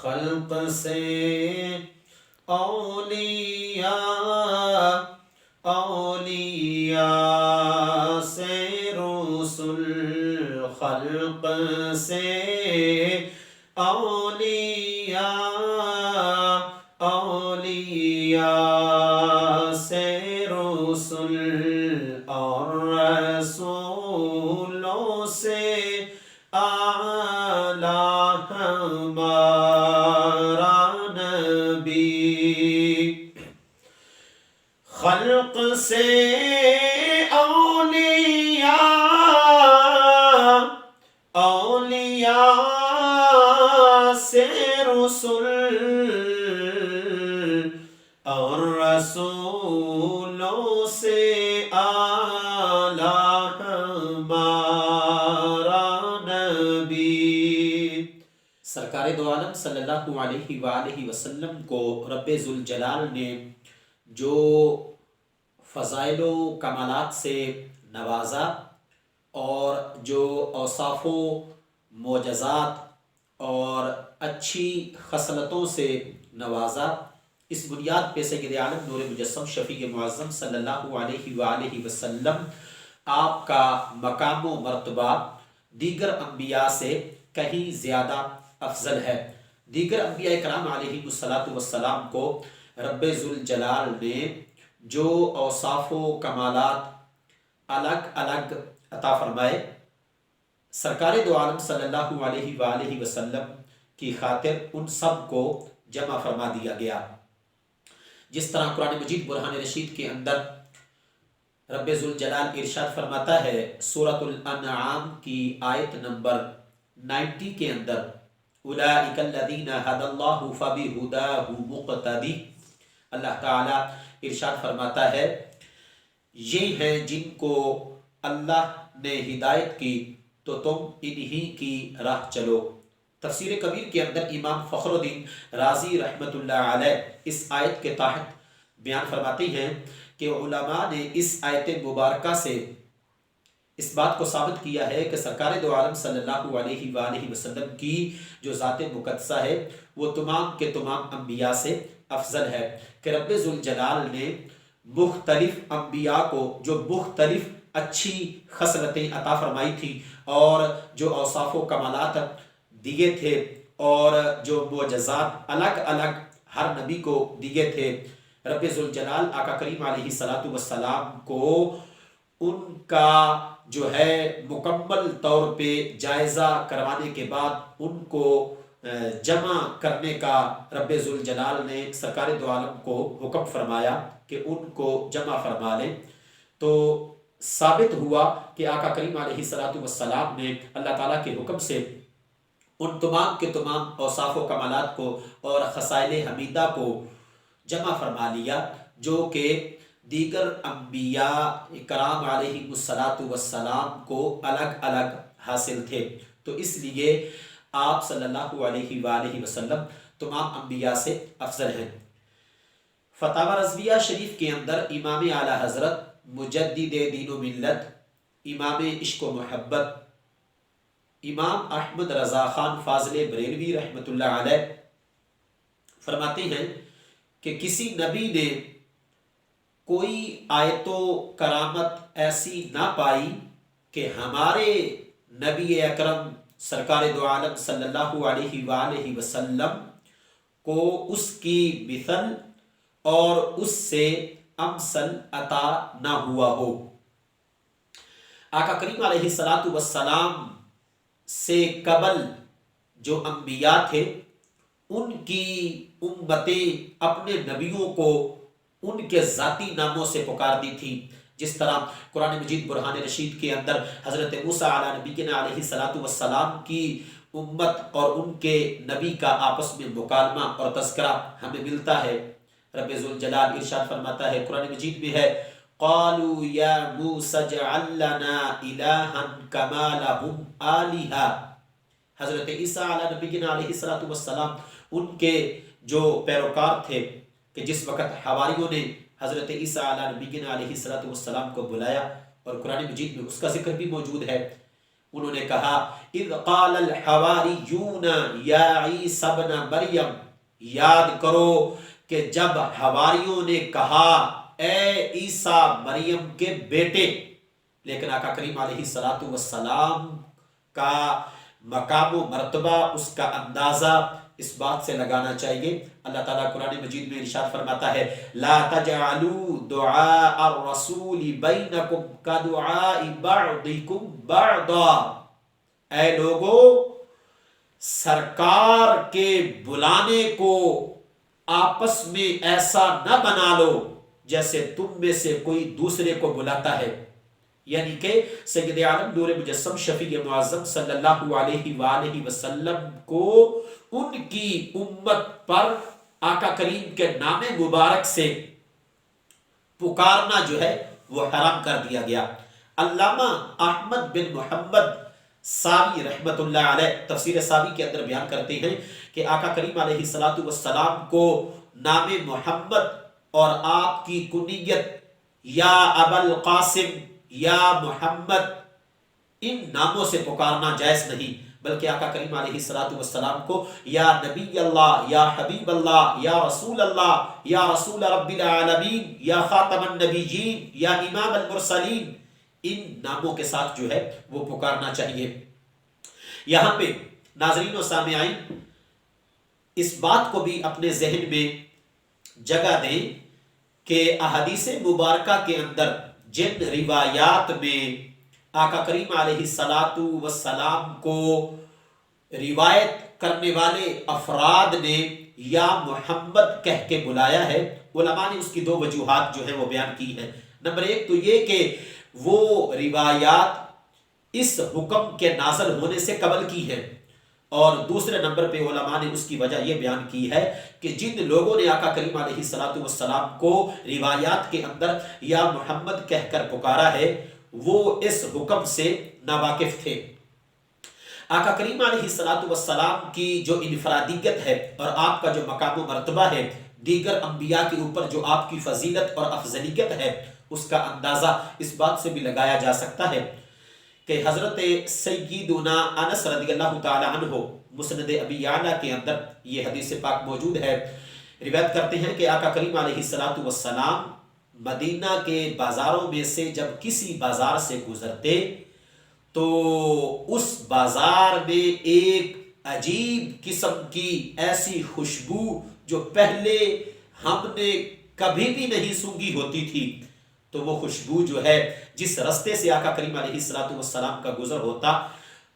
خلق سے اولیاء، اولیاء سے رسول، خلق سے اولیاء، اولیاء سے رسول، اور رسولوں سے اعلیٰ ہمارا نبی۔ خلق سے اولیاء، اولیاء سے رسول، اور رسولوں سے اعلیٰ ہمارا نبی۔ سرکار دو عالم صلی اللہ علیہ وآلہ وسلم کو رب ذوالجلال نے جو فضائل و کمالات سے نوازا اور جو اوصاف و معجزات اور اچھی خصلتوں سے نوازا، اس بنیاد پہ سید عالم نور مجسم شفیع معظم صلی اللہ علیہ وآلہ وسلم آپ کا مقام و مرتبہ دیگر انبیاء سے کہیں زیادہ افضل ہے۔ دیگر انبیاء کرام علیہ السلام کو رب ذوالجلال نے جو اوصاف و کمالات الگ الگ عطا فرمائے، سرکار دو عالم صلی اللہ علیہ وآلہ وسلم کی خاطر ان سب کو جمع فرما دیا گیا۔ جس طرح قرآن مجید برہان رشید کے اندر رب ذوالجلال ارشاد فرماتا ہے سورۃ الانعام کی آیت نمبر 90 کے اندر، اولئک الذین ھدی اللہ فبہداہ مقتدی، اللہ تعالیٰ ارشاد فرماتا ہے یہ ہیں جن کو اللہ نے ہدایت کی تو تم انہی کی راہ چلو۔ تفسیر کبیر کے اندر امام فخر الدین رازی رحمۃ اللہ علیہ اس آیت کے تحت بیان فرماتے ہیں کہ علماء نے اس آیت مبارکہ سے اس بات کو ثابت کیا ہے کہ سرکار دو عالم صلی اللہ علیہ وآلہ وسلم کی جو ذات مقدسہ ہے وہ تمام کے تمام انبیاء سے افضل ہے، کہ رب ذوالجلال نے مختلف انبیاء کو جو مختلف اچھی خصلتیں عطا فرمائی تھی اور جو اوصاف و کمالات دیے تھے اور جو معجزات الگ الگ ہر نبی کو دیے تھے، رب ذوالجلال آقا کریم علیہ السلام کو ان کا جو ہے مکمل طور پہ جائزہ کروانے کے بعد ان کو جمع کرنے کا رب ذوالجلال نے سرکار دو عالم کو حکم فرمایا کہ ان کو جمع فرما لیں۔ تو ثابت ہوا کہ آقا کریم علیہ السلام نے اللہ تعالیٰ کے حکم سے ان تمام کے تمام اوصاف و کمالات کو اور خصائل حمیدہ کو جمع فرما لیا جو کہ دیگر انبیاء کرام علیہ السلام کو الگ الگ حاصل تھے۔ تو اس لیے آپ صلی اللہ علیہ وآلہ وسلم تمام انبیاء سے افضل ہیں۔ فتاوی رضویہ شریف کے اندر امام اعلیٰ حضرت مجدد دین و ملت، امام عشق و محبت، امام احمد رضا خان فاضل بریلوی رحمۃ اللہ علیہ فرماتے ہیں کہ کسی نبی نے کوئی آیت و کرامت ایسی نہ پائی کہ ہمارے نبی اکرم سرکار دو عالم صلی اللہ علیہ وآلہ وسلم کو اس کی مثل اور اس سے امثل عطا نہ ہوا ہو۔ آقا کریم علیہ السلام سے قبل جو انبیاء تھے ان کی امتیں اپنے نبیوں کو ان کے ذاتی ناموں سے پکارتی تھی، جس طرح قرآن مجید برہان رشید کے اندر حضرت موسیٰ علیہ نبینا علیہ السلام کی امت اور ان کے نبی کا آپس میں مکالمہ اور تذکرہ ہمیں ملتا ہے۔ رب ذوالجلال ارشاد فرماتا ہے قرآن مجید میں ہے قالوا یا موسیٰ اجعل لنا الہا کما لہم آلہہ۔ حضرت عیسیٰ علیہ نبینا علیہ السلام ان کے جو پیروکار تھے کہ جس وقت حواریوں نے حضرت عیسیٰ علیہ نبینا علیہ السلام کو بلایا، اور قرآن مجید میں اس کا ذکر بھی موجود ہے، انہوں نے کہا اذ قال الحواریون یا عیسی ابن مریم، یاد کرو کہ جب حواریوں نے کہا اے عیسیٰ مریم کے بیٹے. لیکن آقا کریم علیہ الصلوۃ والسلام کا مقام و مرتبہ، اس کا اندازہ اس بات سے لگانا چاہیے. اللہ تعالیٰ قرآن مجید میں ارشاد فرماتا ہے لا تجعلوا دعاء الرسول بینکم کدعاء بعضکم بعضا، اے لوگو سرکار کے بلانے کو آپس میں ایسا نہ بنا لو جیسے تم میں سے کوئی دوسرے کو بلاتا ہے. یعنی کہ سید عالم نور مجسم شفیع معظم صلی اللہ علیہ وآلہ وسلم کو ان کی امت پر آقا کریم کے نام مبارک سے پکارنا جو ہے وہ حرام کر دیا گیا. علامہ احمد بن محمد ساوی رحمت اللہ علیہ تفسیر ساوی کے اندر بیان کرتے ہیں کہ آقا کریم علیہ الصلوۃ والسلام کو نام محمد اور آپ کی کنیت یا ابا القاسم یا محمد ان ناموں سے پکارنا جائز نہیں، بلکہ آقا کریم علیہ الصلوۃ والسلام کو یا نبی اللہ، یا حبیب اللہ، یا رسول اللہ، یا رسول رب العالمین، یا خاتم النبیین، یا امام المرسلین، ان ناموں کے ساتھ جو ہے وہ پکارنا چاہیے. یہاں پہ ناظرین و سامعین اس بات کو بھی اپنے ذہن میں جگہ دیں کہ احادیث مبارکہ کے اندر جن روایات میں آقا کریم علیہ الصلاۃ والسلام کو روایت کرنے والے افراد نے یا محمد کہہ کے بلایا ہے، علماء نے اس کی دو وجوہات جو ہیں وہ بیان کی ہیں. نمبر ایک تو یہ کہ وہ روایات اس حکم کے نازل ہونے سے قبل کی ہیں، اور دوسرے نمبر پہ علماء نے اس کی وجہ یہ بیان کی ہے کہ جن لوگوں نے آقا کریم علیہ الصلوۃ والسلام کو روایات کے اندر یا محمد کہہ کر پکارا ہے وہ اس حکم سے ناواقف تھے. آقا کریم علیہ الصلوۃ والسلام کی جو انفرادیت ہے اور آپ کا جو مقام و مرتبہ ہے، دیگر انبیاء کے اوپر جو آپ کی فضیلت اور افضلیت ہے، اس کا اندازہ اس بات سے بھی لگایا جا سکتا ہے کہ حضرت سیدنا انس رضی اللہ تعالی عنہ مسند ابی یعلا کے اندر یہ حدیث پاک موجود ہے، روایت کرتے ہیں کہ آقا کریم علیہ الصلوۃ والسلام مدینہ کے بازاروں میں سے جب کسی بازار سے گزرتے تو اس بازار میں ایک عجیب قسم کی ایسی خوشبو جو پہلے ہم نے کبھی بھی نہیں سونگھی ہوتی تھی، تو وہ خوشبو جو ہے جس رستے سے آقا کریم علیہ الصلوۃ والسلام کا گزر ہوتا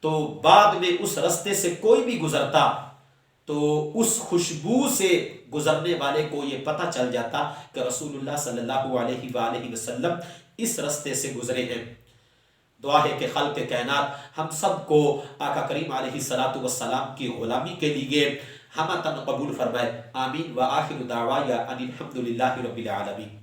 تو بعد میں اس رستے سے کوئی بھی گزرتا تو اس خوشبو سے گزرنے والے کو یہ پتہ چل جاتا کہ رسول اللہ صلی اللہ علیہ وآلہ وسلم اس رستے سے گزرے ہیں. دعا ہے کہ خالق کائنات ہم سب کو آقا کریم علیہ الصلوۃ والسلام کی غلامی کے لیے ہمہ قبول فرمائے. آمین. وآخر دعوایا ان الحمد للہ رب العالمین.